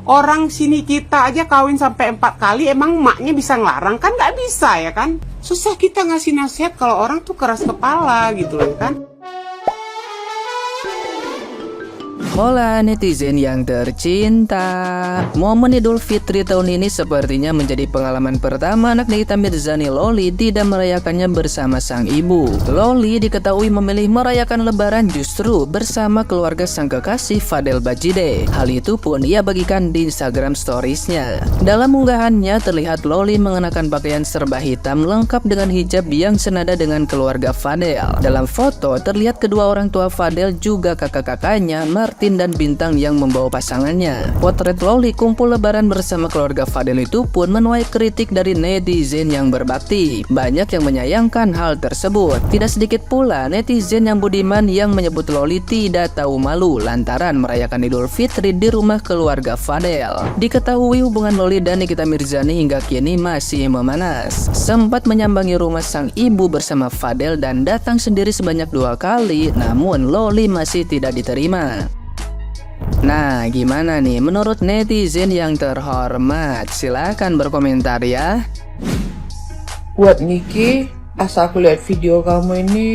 Orang sini kita aja kawin sampai 4 kali, emang emaknya bisa ngelarang? Kan nggak bisa ya kan? Susah kita ngasih nasihat kalau orang tuh keras kepala gitu loh kan. Hola netizen yang tercinta. Momen Idul Fitri tahun ini sepertinya menjadi pengalaman pertama anak Nikita Mirzani Loli tidak merayakannya bersama sang ibu. Loli diketahui memilih merayakan lebaran justru bersama keluarga sang kekasih Fadel Bajide. Hal itu pun ia bagikan di Instagram storiesnya. Dalam unggahannya terlihat Loli mengenakan pakaian serba hitam lengkap dengan hijab yang senada dengan keluarga Fadel. Dalam foto terlihat kedua orang tua Fadel juga kakak-kakaknya Martin dan Bintang yang membawa pasangannya. Potret Loli kumpul lebaran bersama keluarga Fadel itu pun menuai kritik dari netizen yang berbakti. Banyak yang menyayangkan hal tersebut. Tidak sedikit pula netizen yang budiman yang menyebut Loli tidak tahu malu lantaran merayakan Idul Fitri di rumah keluarga Fadel. Diketahui hubungan Loli dan Nikita Mirzani hingga kini masih memanas. Sempat menyambangi rumah sang ibu bersama Fadel dan datang sendiri sebanyak 2 kali, namun Loli masih tidak diterima. Nah, gimana nih menurut netizen yang terhormat? Silahkan berkomentar ya. Buat Niki, pas aku lihat video kamu ini,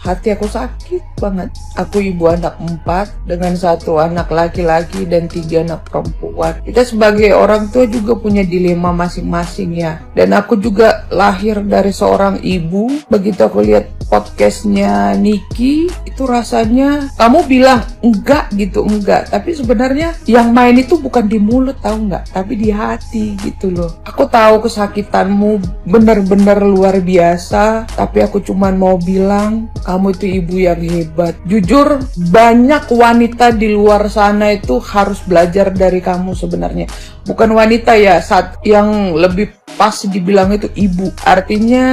hati aku sakit banget. Aku ibu anak 4 dengan 1 anak laki-laki dan 3 anak perempuan. Kita sebagai orang tua juga punya dilema masing-masing ya. Dan aku juga lahir dari seorang ibu. Begitu aku lihat podcastnya Niki, itu rasanya kamu bilang enggak gitu, enggak. Tapi sebenarnya yang main itu bukan di mulut, tahu nggak? Tapi di hati gitu loh. Aku tahu kesakitanmu benar-benar luar biasa. Tapi aku cuman mau bilang, kamu itu ibu yang hebat. Jujur, banyak wanita di luar sana itu harus belajar dari kamu sebenarnya. Bukan wanita ya, saat yang lebih pas dibilang itu ibu. Artinya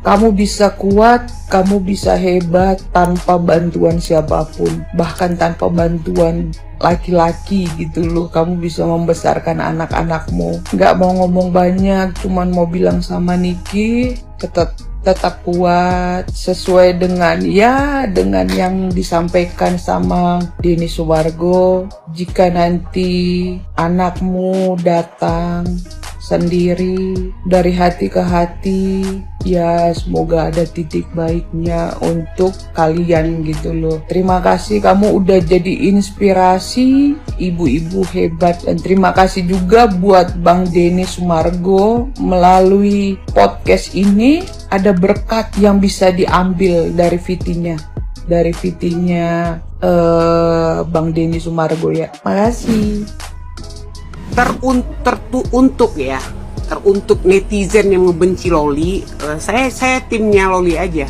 kamu bisa kuat, kamu bisa hebat tanpa bantuan siapapun. Bahkan tanpa bantuan laki-laki gitu loh. Kamu bisa membesarkan anak-anakmu. Gak mau ngomong banyak, cuman mau bilang sama Niki, tetap kuat sesuai dengan yang disampaikan sama Denny Sumargo. Jika nanti anakmu datang sendiri dari hati ke hati, ya semoga ada titik baiknya untuk kalian gitu loh. Terima kasih, kamu udah jadi inspirasi ibu-ibu hebat. Dan terima kasih juga buat Bang Denny Sumargo. Melalui podcast ini ada berkat yang bisa diambil dari VT-nya Bang Denny Sumargo ya. Makasih. Teruntuk netizen yang membenci Loli, saya timnya Loli aja.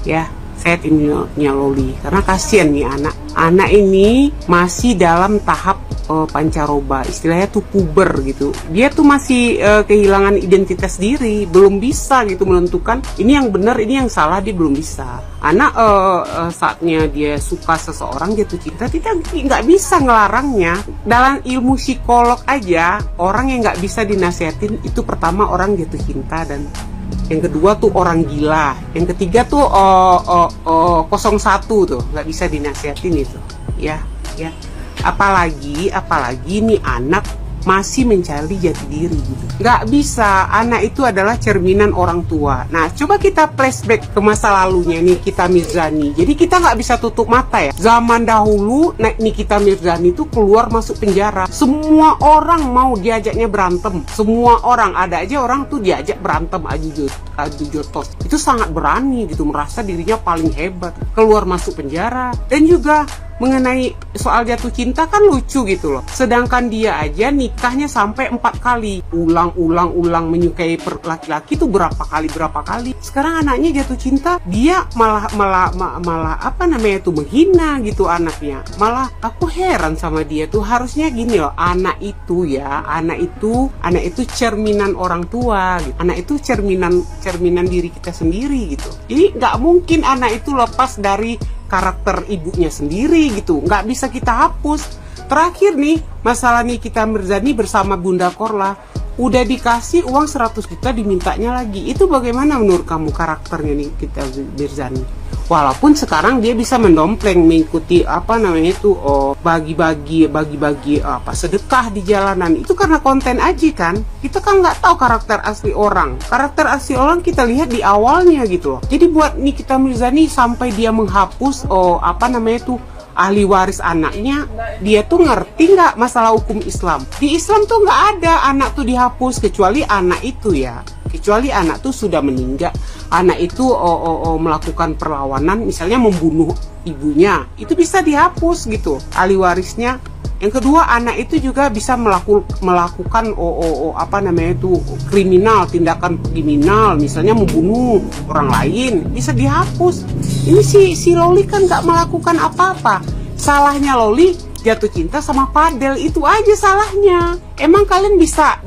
Ya. Saya timnya Loli karena kasihan nih anak ini masih dalam tahap pancaroba, istilahnya tuh puber gitu. Dia tuh masih kehilangan identitas diri, belum bisa gitu menentukan ini yang benar, ini yang salah, dia belum bisa. Anak saatnya dia suka seseorang, jatuh cinta, kita nggak bisa ngelarangnya. Dalam ilmu psikolog aja, orang yang nggak bisa dinasihatin itu pertama orang jatuh cinta, dan yang kedua tuh orang gila, yang ketiga tuh 01 tuh nggak bisa dinasihatin itu ya. Apalagi nih anak masih mencari jati diri gitu. Nggak bisa, anak itu adalah cerminan orang tua. Nah, coba kita flashback ke masa lalunya Nikita Mirzani. Jadi kita nggak bisa tutup mata ya. Zaman dahulu Nikita Mirzani itu keluar masuk penjara. Semua orang mau diajaknya berantem. Semua orang, ada aja orang tuh diajak berantem adu jotos. Itu sangat berani gitu, merasa dirinya paling hebat. Keluar masuk penjara. Dan juga mengenai soal jatuh cinta kan lucu gitu loh. Sedangkan dia aja nikahnya sampai 4 kali. Ulang menyukai laki-laki itu berapa kali. Sekarang anaknya jatuh cinta, dia malah menghina gitu anaknya. Malah aku heran sama dia tuh, harusnya gini loh, anak itu cerminan orang tua gitu. Anak itu cerminan diri kita sendiri gitu. Jadi nggak mungkin anak itu lepas dari karakter ibunya sendiri gitu, nggak bisa kita hapus. Terakhir nih, masalah Nikita Mirzani bersama Bunda Korla, Udah dikasih uang 100 juta dimintanya lagi. Itu bagaimana menurut kamu karakternya nih kita Mirzani? Walaupun sekarang dia bisa mendompleng, mengikuti bagi-bagi sedekah di jalanan. Itu karena konten aja kan. Kita kan nggak tahu karakter asli orang. Karakter asli orang kita lihat di awalnya gitu loh. Jadi buat Nikita Mirzani sampai dia menghapus ahli waris anaknya, dia tuh ngerti nggak masalah hukum Islam? Di Islam tuh nggak ada anak tuh dihapus kecuali anak itu ya. Kecuali anak tuh sudah meninggal, anak itu melakukan perlawanan, misalnya membunuh ibunya, itu bisa dihapus gitu ahli warisnya. Yang kedua, anak itu juga bisa melakukan kriminal, tindakan kriminal, misalnya membunuh orang lain, bisa dihapus. Ini si Loli kan nggak melakukan apa-apa. Salahnya Loli jatuh cinta sama Fadel, itu aja salahnya. Emang kalian bisa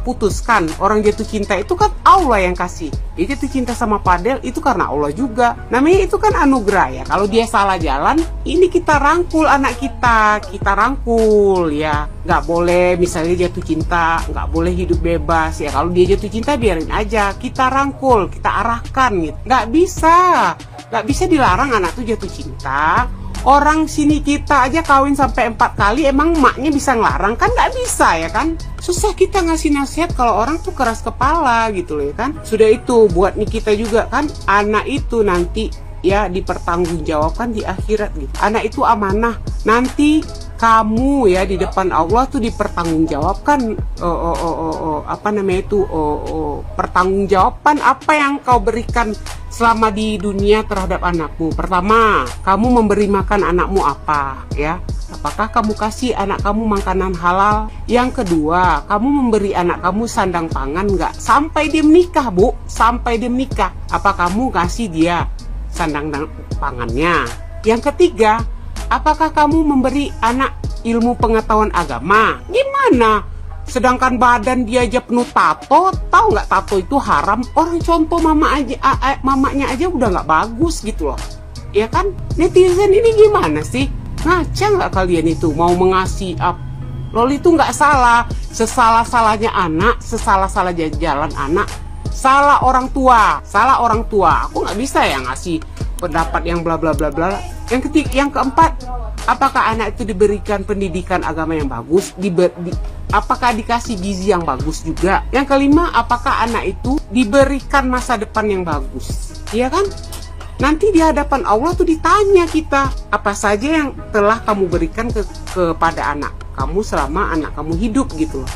putuskan orang jatuh cinta itu kan Allah yang kasih. Dia jatuh cinta sama Fadel itu karena Allah juga. Namanya itu kan anugerah ya. Kalau dia salah jalan, ini kita rangkul anak kita rangkul ya. Nggak boleh misalnya jatuh cinta, nggak boleh hidup bebas ya. Kalau dia jatuh cinta biarin aja, kita rangkul, kita arahkan gitu. Nggak bisa dilarang anak tuh jatuh cinta. Orang sini kita aja kawin sampai 4 kali, emang emaknya bisa ngelarang? Kan nggak bisa ya kan? Susah kita ngasih nasihat kalau orang tuh keras kepala gitu loh ya kan? Sudah itu buat Nikita juga kan, anak itu nanti ya dipertanggungjawabkan di akhirat gitu. Anak itu amanah, nanti kamu ya di depan Allah tuh dipertanggungjawabkan pertanggungjawaban apa yang kau berikan selama di dunia terhadap anakmu. Pertama, kamu memberi makan anakmu apa ya? Apakah kamu kasih anak kamu makanan halal? Yang kedua, kamu memberi anak kamu sandang pangan nggak? Sampai dia menikah, Bu. Sampai dia menikah. Apa kamu kasih dia sandang pangannya? Yang ketiga, apakah kamu memberi anak ilmu pengetahuan agama? Gimana? Sedangkan badan dia aja penuh tato, tahu nggak tato itu haram? Orang contoh mamanya aja udah nggak bagus gitu loh, ya kan? Netizen ini gimana sih? Ngaca nggak kalian itu mau mengasih up? Loli itu nggak salah, sesalah-salahnya anak, sesalah-salah jalan anak, salah orang tua. Aku nggak bisa ya ngasih pendapat yang bla bla bla bla. Yang keempat, apakah anak itu diberikan pendidikan agama yang bagus? Apakah dikasih gizi yang bagus juga? Yang kelima, apakah anak itu diberikan masa depan yang bagus? Iya kan? Nanti di hadapan Allah tuh ditanya kita, apa saja yang telah kamu berikan kepada anak kamu selama anak kamu hidup gitu loh.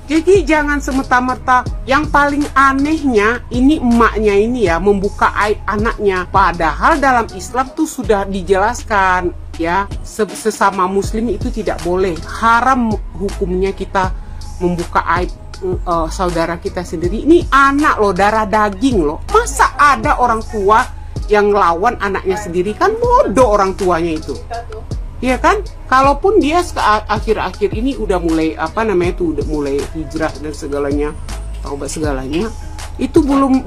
Jadi jangan semata-mata. Yang paling anehnya ini emaknya ini ya membuka aib anaknya. Padahal dalam Islam tuh sudah dijelaskan ya, sesama muslim itu tidak boleh. Haram hukumnya kita membuka aib saudara kita sendiri. Ini anak loh, darah daging loh. Masa ada orang tua yang ngelawan anaknya sendiri? Kan bodoh orang tuanya itu. Iya kan? Kalaupun dia akhir-akhir ini udah mulai udah mulai hijrah dan segalanya, taubat segalanya, itu belum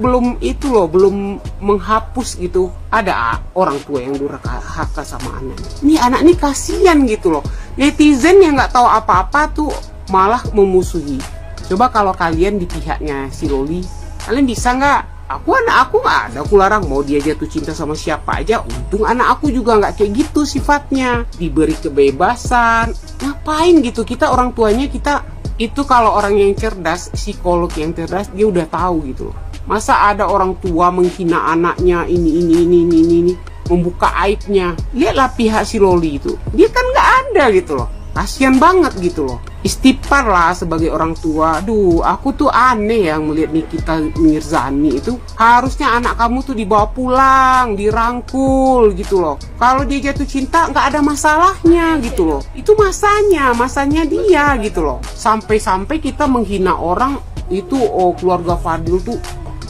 menghapus gitu. Ada orang tua yang durhaka sama anak. Ini anak ini kasihan gitu loh. Netizen yang nggak tahu apa-apa tuh malah memusuhi. Coba kalau kalian di pihaknya si Loli, kalian bisa nggak? Anak aku nggak ada aku larang, mau dia jatuh cinta sama siapa aja. Untung anak aku juga nggak kayak gitu sifatnya, diberi kebebasan. Ngapain gitu, kita orang tuanya kita itu, kalau orang yang cerdas, psikolog yang cerdas, dia udah tahu gitu loh. Masa ada orang tua menghina anaknya ini membuka aibnya. Lihatlah pihak si Loli itu, dia kan nggak ada gitu loh. Kasian banget gitu loh. Istighfar lah sebagai orang tua. Aduh, aku tuh aneh yang melihat Nikita Mirzani itu. Harusnya anak kamu tuh dibawa pulang, dirangkul gitu loh. Kalau dia jatuh cinta nggak ada masalahnya gitu loh. Itu masanya dia gitu loh. Sampai-sampai kita menghina orang itu, keluarga Fadil tuh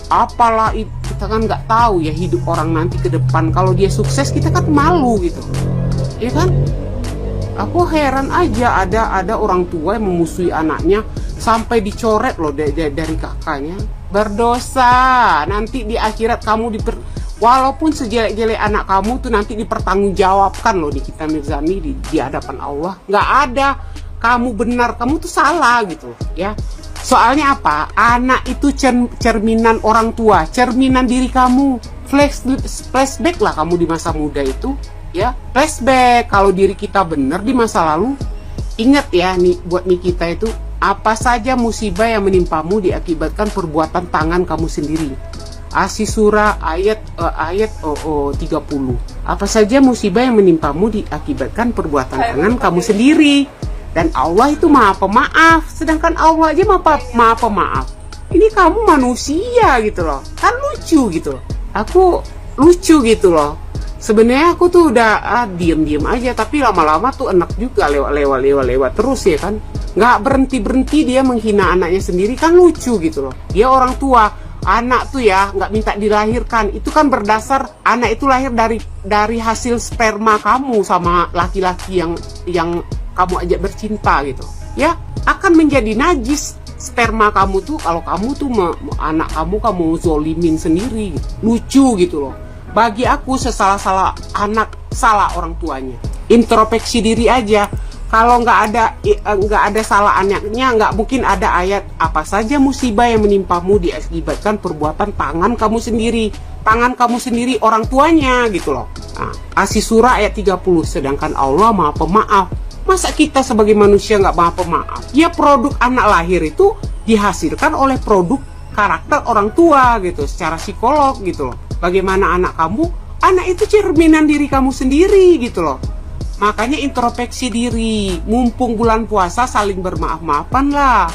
apalah, kita kan nggak tahu ya hidup orang nanti ke depan. Kalau dia sukses kita kan malu gitu, ya kan? Aku heran aja ada orang tua yang memusuhi anaknya sampai dicoret loh dari kakaknya. Berdosa. Nanti di akhirat kamu walaupun sejelek-jelek anak kamu tuh nanti dipertanggungjawabkan loh di Nikita Mirzani di hadapan Allah. Nggak ada kamu benar, kamu tuh salah gitu ya. Soalnya apa? Anak itu cerminan orang tua, cerminan diri kamu. Flashback lah kamu di masa muda itu, ya. Flashback kalau diri kita benar di masa lalu. Ingat ya nih buat kita itu, apa saja musibah yang menimpamu diakibatkan perbuatan tangan kamu sendiri. Asy-Syura ayat 30. Apa saja musibah yang menimpamu diakibatkan perbuatan tangan kamu sendiri. Dan Allah itu maha pemaaf. Sedangkan Allah aja maha pemaaf. Ini kamu manusia gitu loh. Kan lucu gitu loh. Aku lucu gitu loh. Sebenarnya aku tuh udah diem aja. Tapi lama-lama tuh enak juga lewat terus ya kan. Nggak berhenti dia menghina anaknya sendiri. Kan lucu gitu loh. Dia orang tua. Anak tuh ya nggak minta dilahirkan, itu kan berdasar anak itu lahir dari hasil sperma kamu sama laki-laki yang kamu ajak bercinta gitu ya, akan menjadi najis sperma kamu tuh kalau kamu tuh anak kamu zolimin sendiri. Lucu gitu loh. Bagi aku sesalah-salah anak salah orang tuanya. Introspeksi diri aja. Kalau nggak ada salah anaknya, nggak mungkin ada ayat apa saja musibah yang menimpamu diakibatkan perbuatan tangan kamu sendiri. Tangan kamu sendiri orang tuanya gitu loh. Nah, Asy-Syura ayat 30. Sedangkan Allah maha pemaaf. Masa kita sebagai manusia nggak maha pemaaf? Ya produk anak lahir itu dihasilkan oleh produk karakter orang tua gitu. Secara psikolog gitu loh. Bagaimana anak kamu? Anak itu cerminan diri kamu sendiri gitu loh. Makanya introspeksi diri, mumpung bulan puasa saling bermaaf-maafan lah.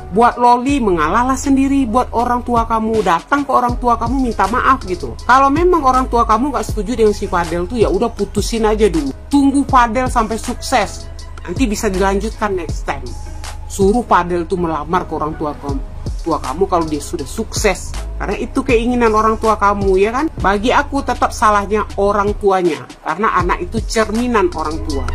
Buat loli mengalahlah sendiri, buat orang tua kamu, datang ke orang tua kamu minta maaf gitu. Kalau memang orang tua kamu gak setuju dengan si Fadel tuh ya udah putusin aja dulu. Tunggu Fadel sampai sukses, nanti bisa dilanjutkan next time. Suruh Fadel tuh melamar ke orang tua kamu kalau dia sudah sukses. Karena itu keinginan orang tua kamu ya kan. Bagi aku tetap salahnya orang tuanya. Karena anak itu cerminan orang tua.